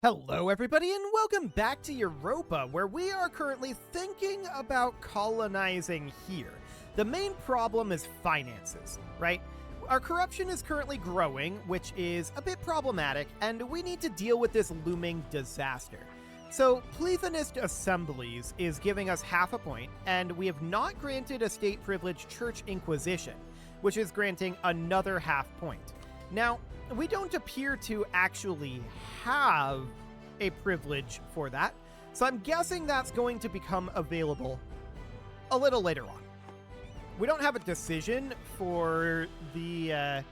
Hello everybody and welcome back to Europa, where we are currently thinking about colonizing here. The main problem is finances, right? Our corruption is currently growing, which is a bit problematic, and we need to deal with this looming disaster. So, Pleithanist Assemblies is giving us half a point, and we have not granted a state-privileged Church Inquisition, which is granting another half point. Now, we don't appear to actually have a privilege for that, so I'm guessing that's going to become available a little later on. We don't have a decision for the,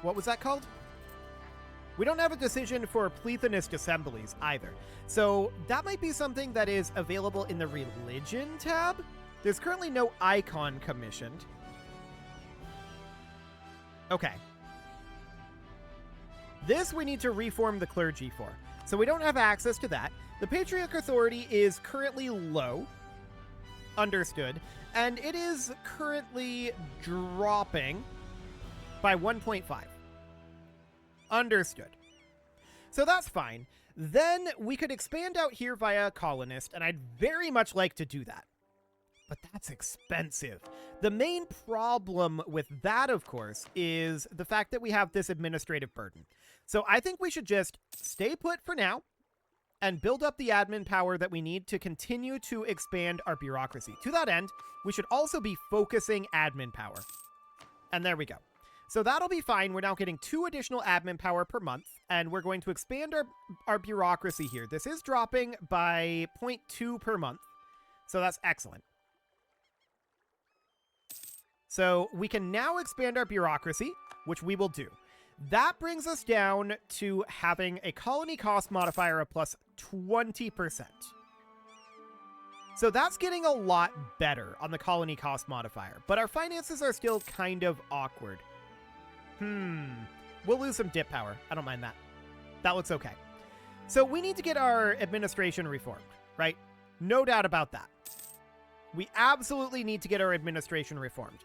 what was that called? We don't have a decision for Pleithanist Assemblies either, so that might be something that is available in the Religion tab. There's currently no icon commissioned. Okay. This we need to reform the clergy for, so we don't have access to that. The Patriarch Authority is currently low. Understood. And it is currently dropping by 1.5. Understood. So that's fine. Then we could expand out here via a colonist, and I'd very much like to do that. But that's expensive. The main problem with that, of course, is the fact that we have this administrative burden. So I think we should just stay put for now and build up the admin power that we need to continue to expand our bureaucracy. To that end, we should also be focusing admin power. And there we go. So that'll be fine. We're now getting 2 additional admin power per month, and we're going to expand our bureaucracy here. This is dropping by 0.2 per month, so that's excellent. So we can now expand our bureaucracy, which we will do. That brings us down to having a colony cost modifier of plus 20%. So that's getting a lot better on the colony cost modifier, but our finances are still kind of awkward. We'll lose some dip power. I don't mind that. That looks okay. So we need to get our administration reformed, right? No doubt about that. We absolutely need to get our administration reformed.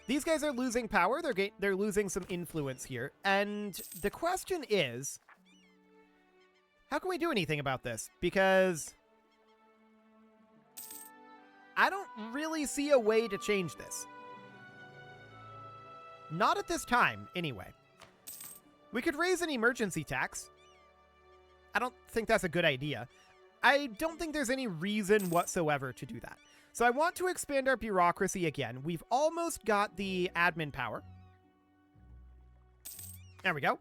These guys are losing power. They're losing some influence here. And the question is, how can we do anything about this? Because I don't really see a way to change this. Not at this time, anyway. We could raise an emergency tax. I don't think that's a good idea. I don't think there's any reason whatsoever to do that. So I want to expand our bureaucracy again. We've almost got the admin power. There we go.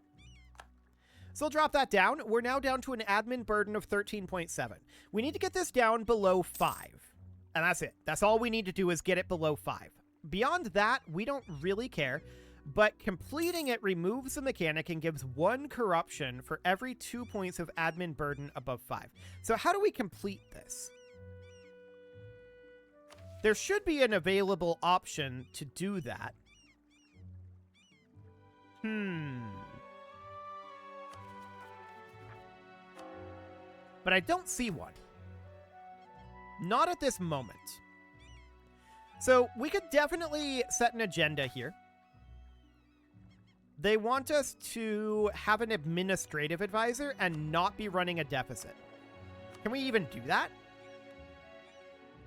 So we'll drop that down. We're now down to an admin burden of 13.7. We need to get this down below 5. And that's it. That's all we need to do is get it below 5. Beyond that, we don't really care. But completing it removes the mechanic and gives 1 corruption for every 2 points of admin burden above 5. So how do we complete this? There should be an available option to do that. But I don't see one. Not at this moment. So we could definitely set an agenda here. They want us to have an administrative advisor and not be running a deficit. Can we even do that?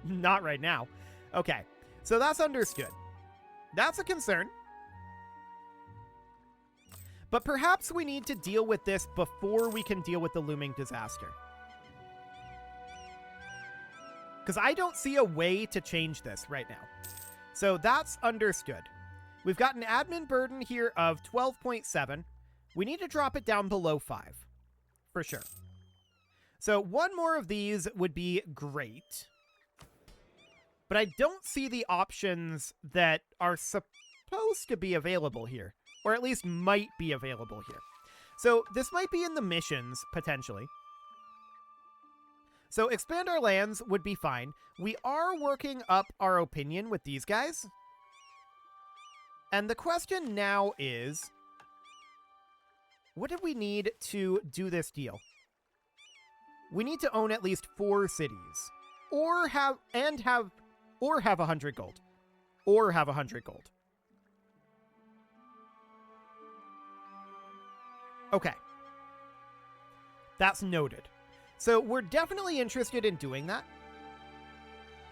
Not right now. Okay, so that's understood. That's a concern. But perhaps we need to deal with this before we can deal with the looming disaster. Because I don't see a way to change this right now. So that's understood. We've got an admin burden here of 12.7. We need to drop it down below 5. For sure. So 1 more of these would be great. But I don't see the options that are supposed to be available here. Or at least might be available here. So this might be in the missions, potentially. So expand our lands would be fine. We are working up our opinion with these guys. And the question now is, what do we need to do this deal? We need to own at least 4 cities. Or have 100 gold. Or have 100 gold. Okay. That's noted. So we're definitely interested in doing that.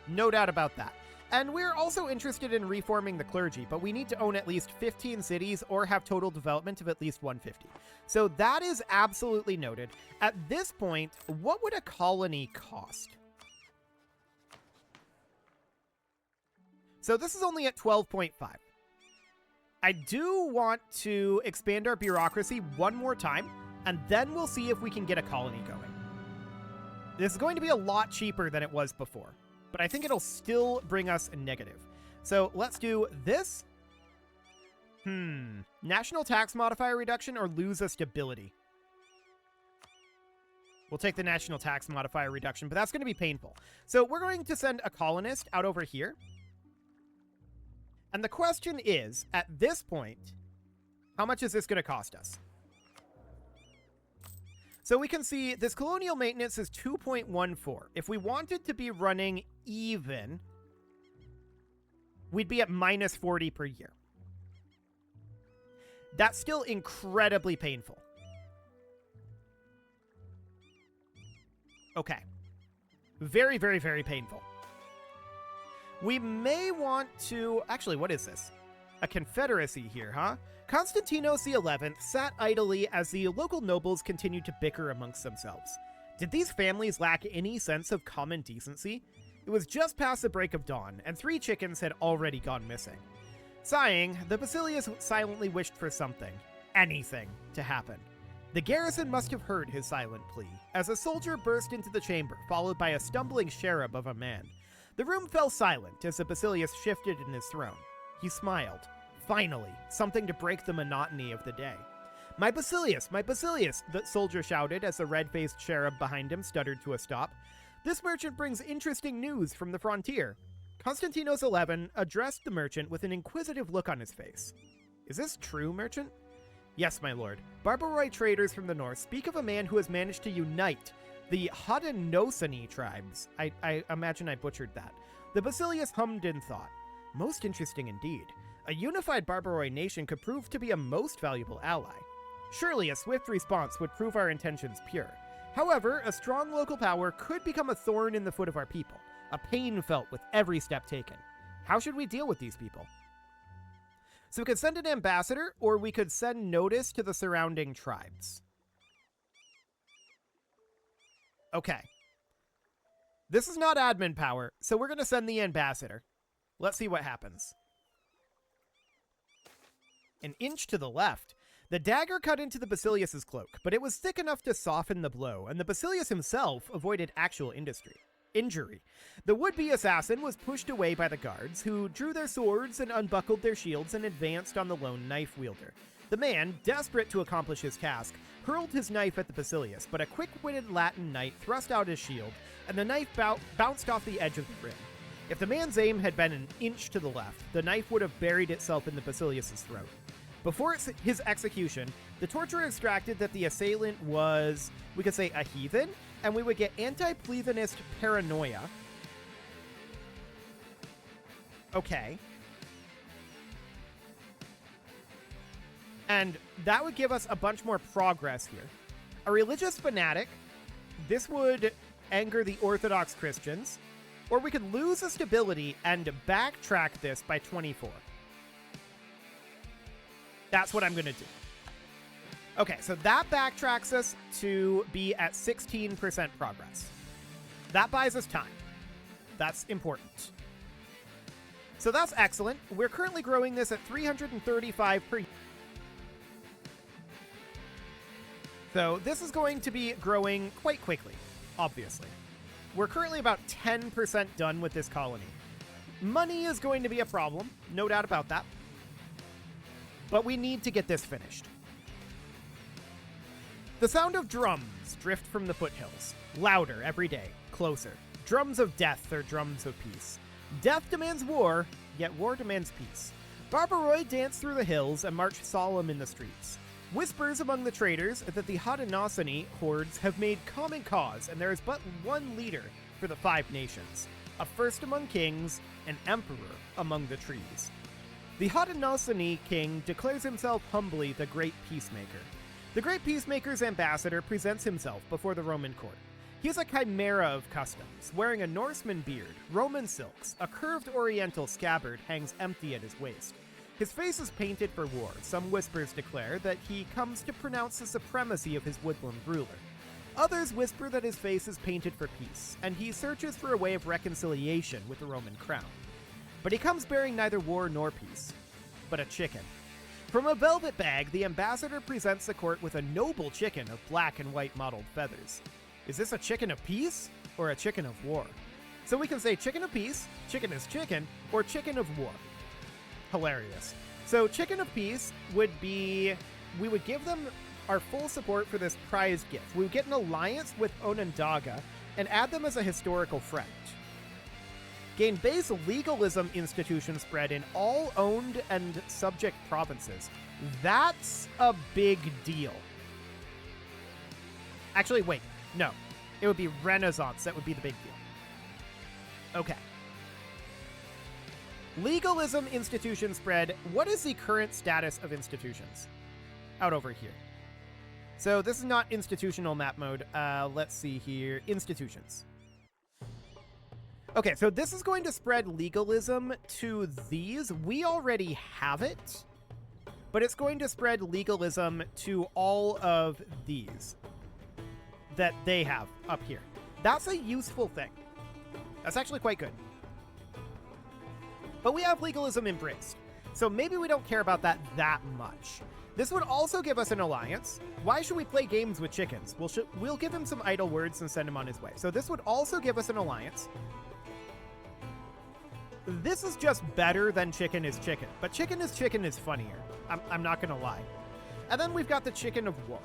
No doubt about that. And we're also interested in reforming the clergy, but we need to own at least 15 cities or have total development of at least 150. So that is absolutely noted. At this point, what would a colony cost? So this is only at 12.5. I do want to expand our bureaucracy one more time, and then we'll see if we can get a colony going. This is going to be a lot cheaper than it was before, but I think it'll still bring us a negative. So let's do this. National tax modifier reduction or lose a stability? We'll take the national tax modifier reduction, but that's going to be painful. So we're going to send a colonist out over here. And the question is, at this point, how much is this going to cost us? So we can see this colonial maintenance is 2.14. If we wanted to be running even, we'd be at minus 40 per year. That's still incredibly painful. Okay. Very, very, very painful. We may want to... Actually, what is this? A confederacy here, huh? Constantinos XI sat idly as the local nobles continued to bicker amongst themselves. Did these families lack any sense of common decency? It was just past the break of dawn, and 3 chickens had already gone missing. Sighing, the Basilius silently wished for something, anything, to happen. The garrison must have heard his silent plea, as a soldier burst into the chamber, followed by a stumbling cherub of a man. The room fell silent as the Basilius shifted in his throne. He smiled. Finally, something to break the monotony of the day. My Basilius, the soldier shouted as the red-faced cherub behind him stuttered to a stop. This merchant brings interesting news from the frontier. Constantinos XI addressed the merchant with an inquisitive look on his face. Is this true, merchant? Yes, my lord. Barbaroi traders from the north speak of a man who has managed to unite the Haudenosaunee tribes. I imagine I butchered that. The Basilius hummed in thought. Most interesting indeed. A unified Barbaroi nation could prove to be a most valuable ally. Surely a swift response would prove our intentions pure. However, a strong local power could become a thorn in the foot of our people, a pain felt with every step taken. How should we deal with these people? So we could send an ambassador, or we could send notice to the surrounding tribes. Okay. This is not admin power, so we're going to send the ambassador. Let's see what happens. An inch to the left. The dagger cut into the Basilius's cloak, but it was thick enough to soften the blow, and the Basilius himself avoided actual injury. The would-be assassin was pushed away by the guards, who drew their swords and unbuckled their shields and advanced on the lone knife wielder. The man, desperate to accomplish his task, hurled his knife at the Basilius, but a quick-witted Latin knight thrust out his shield, and the knife bounced off the edge of the rim. If the man's aim had been an inch to the left, the knife would have buried itself in the Basilius's throat. Before his execution, the torturer extracted that the assailant was, we could say, a heathen, and we would get anti-Pleathenist paranoia. Okay. And that would give us a bunch more progress here. A religious fanatic. This would anger the Orthodox Christians. Or we could lose a stability and backtrack this by 24. That's what I'm going to do. Okay, so that backtracks us to be at 16% progress. That buys us time. That's important. So that's excellent. We're currently growing this at 335 per year. So this is going to be growing quite quickly, obviously. We're currently about 10% done with this colony. Money is going to be a problem, no doubt about that. But we need to get this finished. The sound of drums drift from the foothills, louder every day, closer. Drums of death or drums of peace. Death demands war, yet war demands peace. Barbaroi dance through the hills and march solemn in the streets. Whispers among the traders that the Haudenosaunee hordes have made common cause, and there is but one leader for the 5 nations, a first among kings, an emperor among the trees. The Haudenosaunee king declares himself humbly the great peacemaker. The Great Peacemaker's ambassador presents himself before the Roman court. He is a chimera of customs, wearing a Norseman beard, Roman silks, a curved oriental scabbard hangs empty at his waist. His face is painted for war. Some whispers declare that he comes to pronounce the supremacy of his woodland ruler. Others whisper that his face is painted for peace, and he searches for a way of reconciliation with the Roman crown. But he comes bearing neither war nor peace, but a chicken. From a velvet bag, the ambassador presents the court with a noble chicken of black and white mottled feathers. Is this a chicken of peace or a chicken of war? So we can say chicken of peace, chicken is chicken, or chicken of war. Hilarious. So chicken of peace would be, we would give them our full support for this prize gift. We would get an alliance with Onondaga and add them as a historical friend. Gain base legalism institution spread in all owned and subject provinces. That's a big deal. Actually, wait. No. It would be Renaissance that would be the big deal. Okay. Legalism institution spread. What is the current status of institutions? Out over here. So this is not institutional map mode. Let's see here. Institutions. Okay, so this is going to spread legalism to these. We already have it, but it's going to spread legalism to all of these that they have up here. That's a useful thing. That's actually quite good. But we have legalism embraced, so maybe we don't care about that much. This would also give us an alliance. Why should we play games with chickens? We'll give him some idle words and send him on his way. So this would also give us an alliance. This is just better than chicken is chicken, but chicken is funnier. I'm not gonna lie. And then we've got the chicken of war.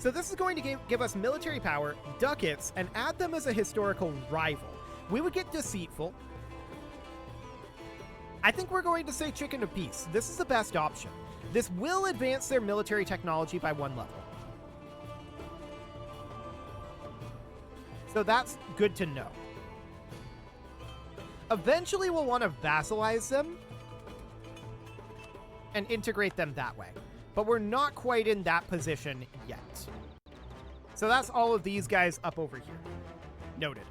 So this is going to give us military power, ducats, and add them as a historical rival. We would get deceitful. I think we're going to say chicken of peace. This is the best option. This will advance their military technology by 1 level. So that's good to know. Eventually, we'll want to vassalize them and integrate them that way. But we're not quite in that position yet. So that's all of these guys up over here. Noted.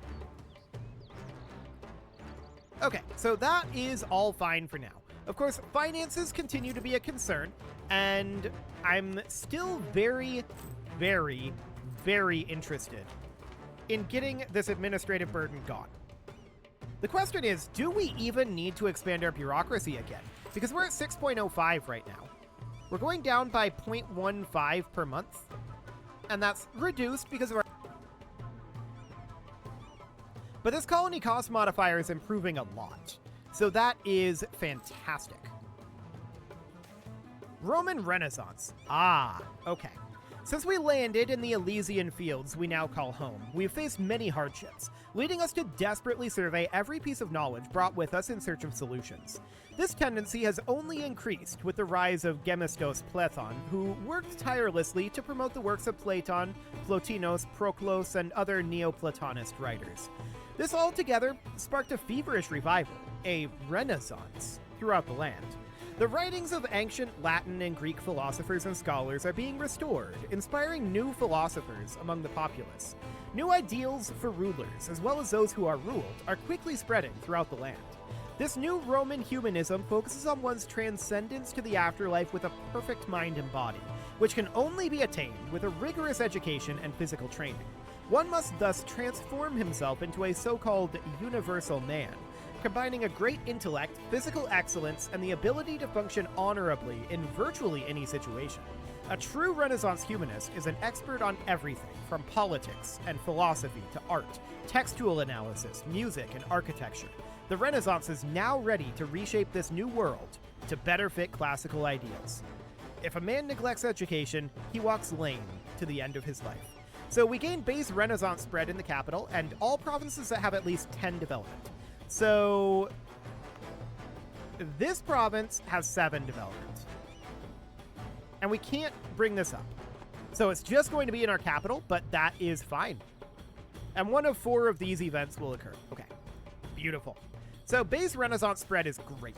Okay, so that is all fine for now. Of course, finances continue to be a concern, and I'm still very, very, very interested in getting this administrative burden gone. The question is, do we even need to expand our bureaucracy again? Because we're at 6.05 right now. We're going down by 0.15 per month, and that's reduced because of our... But this colony cost modifier is improving a lot, so that is fantastic. Roman Renaissance. Ah, okay. Since we landed in the Elysian fields we now call home, we've faced many hardships, leading us to desperately survey every piece of knowledge brought with us in search of solutions. This tendency has only increased with the rise of Gemistos Platon, who worked tirelessly to promote the works of Platon, Plotinos, Proclus, and other Neoplatonist writers. This altogether sparked a feverish revival, a renaissance, throughout the land. The writings of ancient Latin and Greek philosophers and scholars are being restored, inspiring new philosophers among the populace. New ideals for rulers, as well as those who are ruled, are quickly spreading throughout the land. This new Roman humanism focuses on one's transcendence to the afterlife with a perfect mind and body, which can only be attained with a rigorous education and physical training. One must thus transform himself into a so-called universal man, combining a great intellect, physical excellence, and the ability to function honorably in virtually any situation. A true Renaissance humanist is an expert on everything from politics and philosophy to art, textual analysis, music, and architecture. The Renaissance is now ready to reshape this new world to better fit classical ideals. If a man neglects education, he walks lame to the end of his life. So we gain base Renaissance spread in the capital and all provinces that have at least 10 development. So this province has 7 development. And we can't bring this up. So it's just going to be in our capital, but that is fine. And 1 of 4 of these events will occur. Okay, beautiful. So base Renaissance spread is great.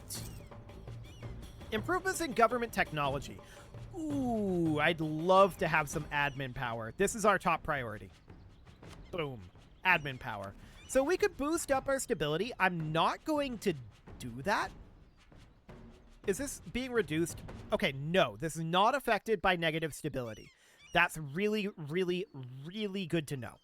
Improvements in government technology. Ooh, I'd love to have some admin power. This is our top priority. Boom. Admin power. So we could boost up our stability. I'm not going to do that. Is this being reduced? Okay, no. This is not affected by negative stability. That's really, really, really good to know.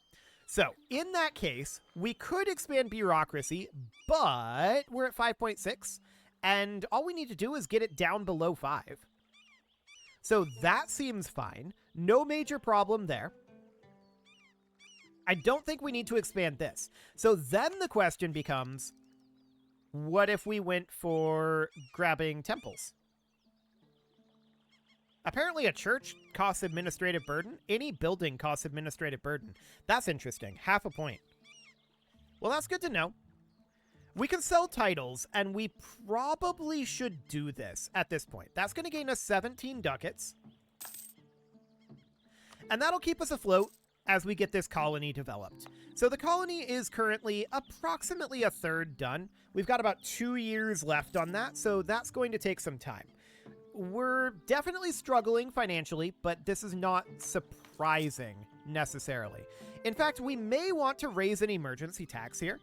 So, in that case, we could expand bureaucracy, but we're at 5.6, and all we need to do is get it down below 5. So that seems fine. No major problem there. I don't think we need to expand this. So then the question becomes, what if we went for grabbing temples? Apparently a church costs administrative burden. Any building costs administrative burden. That's interesting. Half a point. Well, that's good to know. We can sell titles, and we probably should do this at this point. That's going to gain us 17 ducats. And that'll keep us afloat as we get this colony developed. So the colony is currently approximately a third done. We've got about 2 years left on that, so that's going to take some time. We're definitely struggling financially, but this is not surprising necessarily. In fact, we may want to raise an emergency tax here.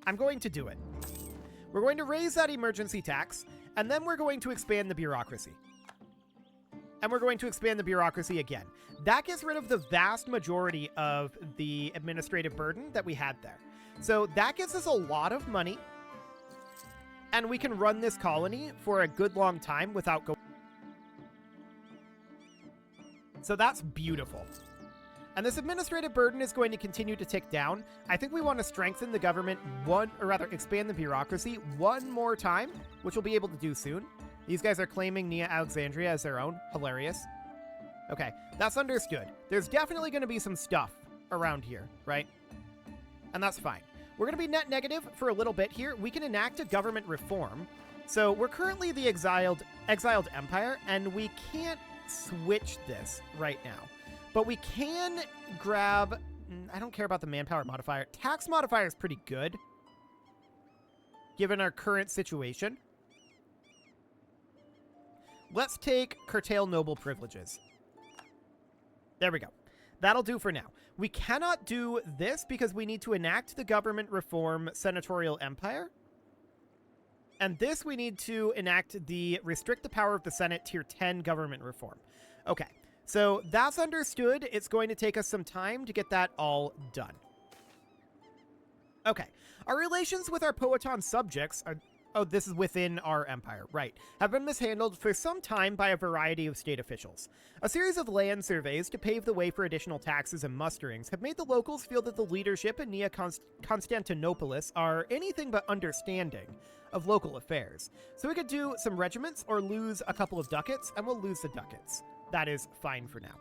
I'm going to do it. We're going to raise that emergency tax, and then we're going to expand the bureaucracy. And we're going to expand the bureaucracy again. That gets rid of the vast majority of the administrative burden that we had there. So that gives us a lot of money, and we can run this colony for a good long time without going. So that's beautiful. And this administrative burden is going to continue to tick down. I think we want to strengthen the government expand the bureaucracy one more time, which we'll be able to do soon. These guys are claiming Nea Alexandria as their own. Hilarious. Okay, that's understood. There's definitely going to be some stuff around here, right? And that's fine. We're going to be net negative for a little bit here. We can enact a government reform. So we're currently the exiled empire, and we can't switch this right now. But we can grab, I don't care about the manpower modifier. Tax modifier is pretty good, given our current situation. Let's take curtail noble privileges. There we go. That'll do for now. We cannot do this because we need to enact the government reform senatorial empire. And this we need to enact the restrict the power of the Senate tier 10 government reform. Okay. So that's understood. It's going to take us some time to get that all done. Okay. Our relations with our Powhatan subjects are... Oh, this is within our empire, right. Have been mishandled for some time by a variety of state officials. A series of land surveys to pave the way for additional taxes and musterings have made the locals feel that the leadership in Nea Constantinopolis are anything but understanding of local affairs. So we could do some regiments or lose a couple of ducats, and we'll lose the ducats. That is fine for now.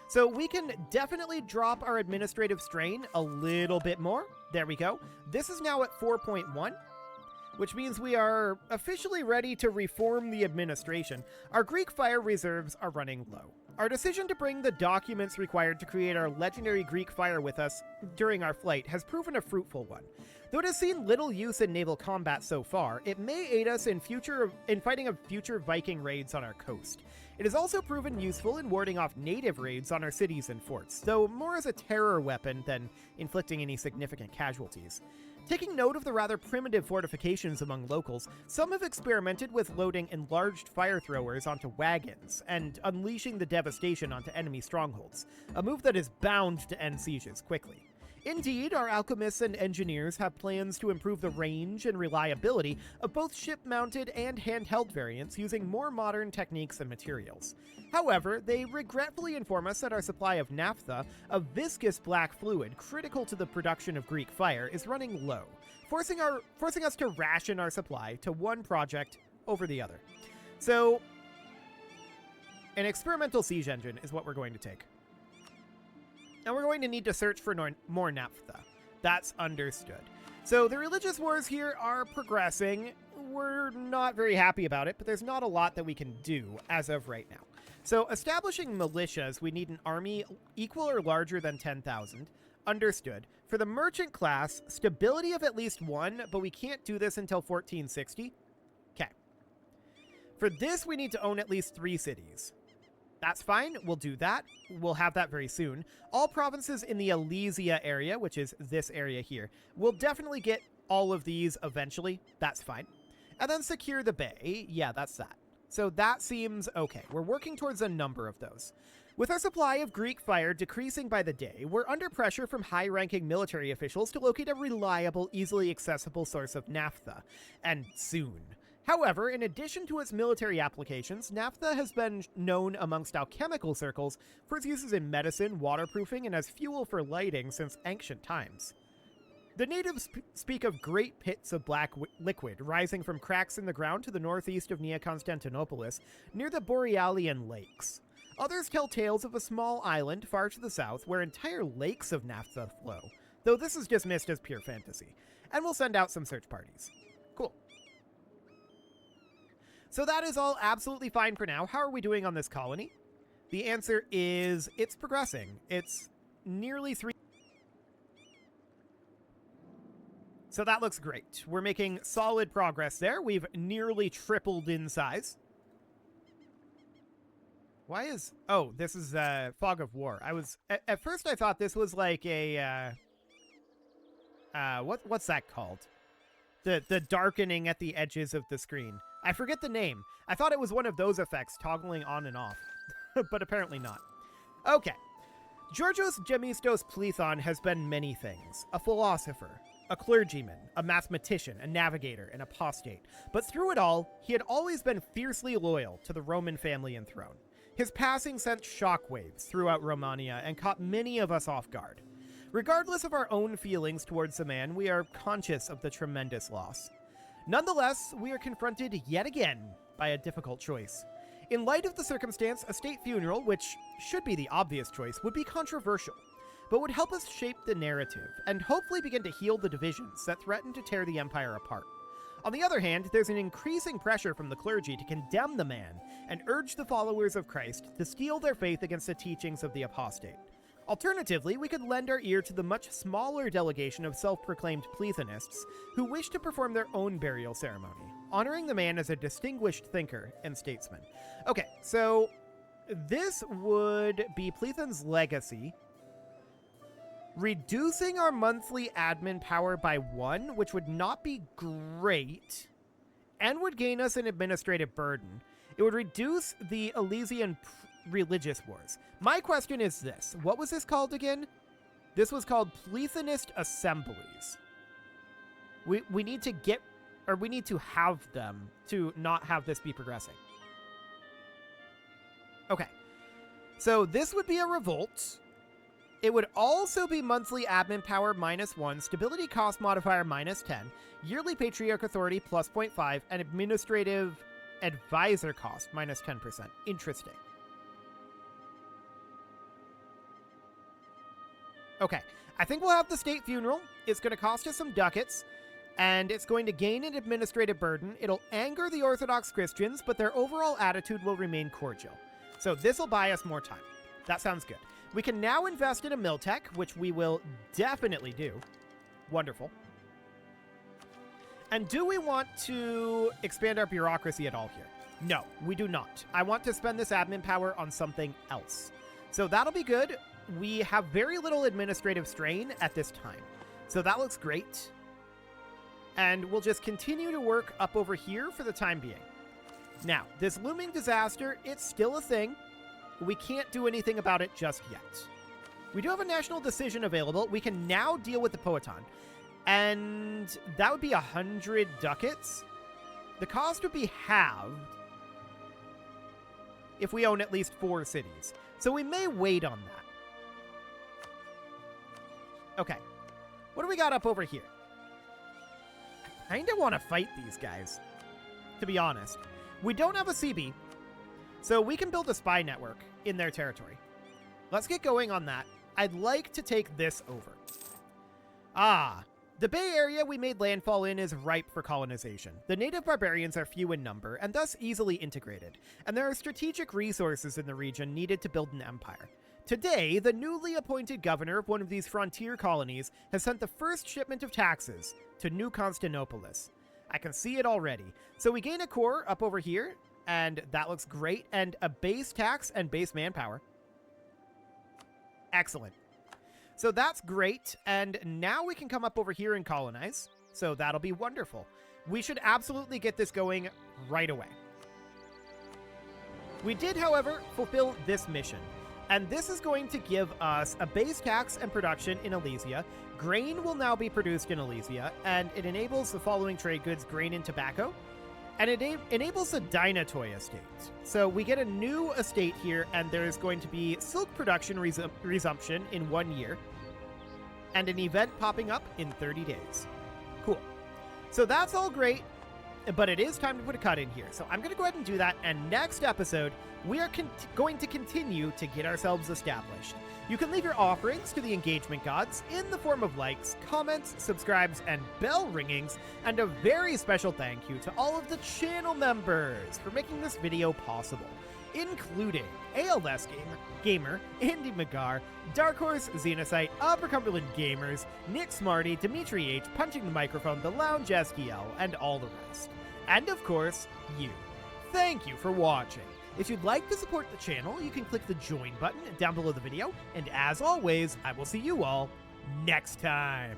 So we can definitely drop our administrative strain a little bit more. There we go. This is now at 4.1. Which means we are officially ready to reform the administration. Our Greek fire reserves are running low. Our decision to bring the documents required to create our legendary Greek fire with us during our flight has proven a fruitful one. Though it has seen little use in naval combat so far, it may aid us in fighting of future Viking raids on our coast. It has also proven useful in warding off native raids on our cities and forts, though more as a terror weapon than inflicting any significant casualties. Taking note of the rather primitive fortifications among locals, some have experimented with loading enlarged fire throwers onto wagons and unleashing the devastation onto enemy strongholds, a move that is bound to end sieges quickly. Indeed, our alchemists and engineers have plans to improve the range and reliability of both ship-mounted and handheld variants using more modern techniques and materials. However, they regretfully inform us that our supply of naphtha, a viscous black fluid critical to the production of Greek fire, is running low, forcing us to ration our supply to one project over the other. So, an experimental siege engine is what we're going to take. And we're going to need to search for more naphtha. That's understood. So the religious wars here are progressing. We're not very happy about it, but there's not a lot that we can do as of right now. So establishing militias, we need an army equal or larger than 10,000. Understood. For the merchant class, stability of at least 1, but we can't do this until 1460. For this, we need to own at least 3 cities. That's fine. We'll do that. We'll have that very soon. All provinces in the Elysia area, which is this area here, we'll definitely get all of these eventually. That's fine. And then secure the bay. Yeah, that's that. So that seems okay. We're working towards a number of those. With our supply of Greek fire decreasing by the day, we're under pressure from high-ranking military officials to locate a reliable, easily accessible source of naphtha. And soon. However, in addition to its military applications, naphtha has been known amongst alchemical circles for its uses in medicine, waterproofing, and as fuel for lighting since ancient times. The natives speak of great pits of black liquid rising from cracks in the ground to the northeast of Nea Constantinopolis, near the Borealian lakes. Others tell tales of a small island far to the south where entire lakes of naphtha flow, though this is dismissed as pure fantasy. And we'll send out some search parties. Cool. So that is all absolutely fine for now. How are we doing on this colony? The answer is it's progressing. It's nearly 3. So that looks great. We're making solid progress there. We've nearly tripled in size. Why is... Oh, this is Fog of War. I was... At first I thought this was like a... what's that called? The darkening at the edges of the screen. I forget the name. I thought it was one of those effects toggling on and off. But apparently not. Okay. Georgios Gemistos Plethon has been many things. A philosopher, a clergyman, a mathematician, a navigator, an apostate. But through it all, he had always been fiercely loyal to the Roman family and throne. His passing sent shockwaves throughout Romania and caught many of us off guard. Regardless of our own feelings towards the man, we are conscious of the tremendous loss. Nonetheless, we are confronted yet again by a difficult choice. In light of the circumstance, a state funeral, which should be the obvious choice, would be controversial, but would help us shape the narrative and hopefully begin to heal the divisions that threaten to tear the empire apart. On the other hand, there's an increasing pressure from the clergy to condemn the man and urge the followers of Christ to steel their faith against the teachings of the apostate. Alternatively, we could lend our ear to the much smaller delegation of self-proclaimed Plethonists who wish to perform their own burial ceremony, honoring the man as a distinguished thinker and statesman. Okay, so this would be Plethon's legacy, reducing our monthly admin power by 1, which would not be great, and would gain us an administrative burden. It would reduce the Elysian religious wars. My question is this. What was this called again? This was called Plethonist Assemblies. We need to get, or we need to have them to not have this be progressing. Okay. So this would be a revolt. It would also be monthly admin power -1, stability cost modifier -10, yearly patriarch authority +0.5, and administrative advisor cost -10%. Interesting. Okay, I think we'll have the state funeral. It's going to cost us some ducats, and it's going to gain an administrative burden. It'll anger the Orthodox Christians, but their overall attitude will remain cordial. So this will buy us more time. That sounds good. We can now invest in a mill tech, which we will definitely do. Wonderful. And do we want to expand our bureaucracy at all here? No, we do not. I want to spend this admin power on something else. So that'll be good. We have very little administrative strain at this time. So that looks great. And we'll just continue to work up over here for the time being. Now, this looming disaster, it's still a thing. We can't do anything about it just yet. We do have a national decision available. We can now deal with the Poeton. And that would be 100 ducats. The cost would be halved if we own at least 4 cities. So we may wait on that. Okay. What do we got up over here? I kind of want to fight these guys, to be honest. We don't have a CB, so we can build a spy network in their territory. Let's get going on that. I'd like to take this over. The Bay Area we made landfall in is ripe for colonization. The native barbarians are few in number and thus easily integrated, and there are strategic resources in the region needed to build an empire. Today, the newly appointed governor of one of these frontier colonies has sent the first shipment of taxes to New Constantinopolis. I can see it already. So we gain a core up over here. and that looks great. And a base tax and base manpower. Excellent. So that's great, and now we can come up over here and colonize. So that'll be wonderful. We should absolutely get this going right away. We did, however, fulfill this mission, and this is going to give us a base tax and production in Elysia. Grain will now be produced in Elysia, and it enables the following trade goods: grain and tobacco, and it enables a Dynatoy estate. So we get a new estate here, and there's going to be silk production resumption in 1 year, and an event popping up in 30 days. Cool. So that's all great, but it is time to put a cut in here. So I'm going to go ahead and do that, and next episode, we are going to continue to get ourselves established. You can leave your offerings to the engagement gods in the form of likes, comments, subscribes, and bell ringings, and a very special thank you to all of the channel members for making this video possible, including ALS Gamer, Andy McGar, Dark Horse, Xenocyte, Upper Cumberland Gamers, Nick Smarty, Dimitri H, Punching the Microphone, The Lounge STL, and all the rest. And of course, you. Thank you for watching. If you'd like to support the channel, you can click the join button down below the video, and as always, I will see you all next time.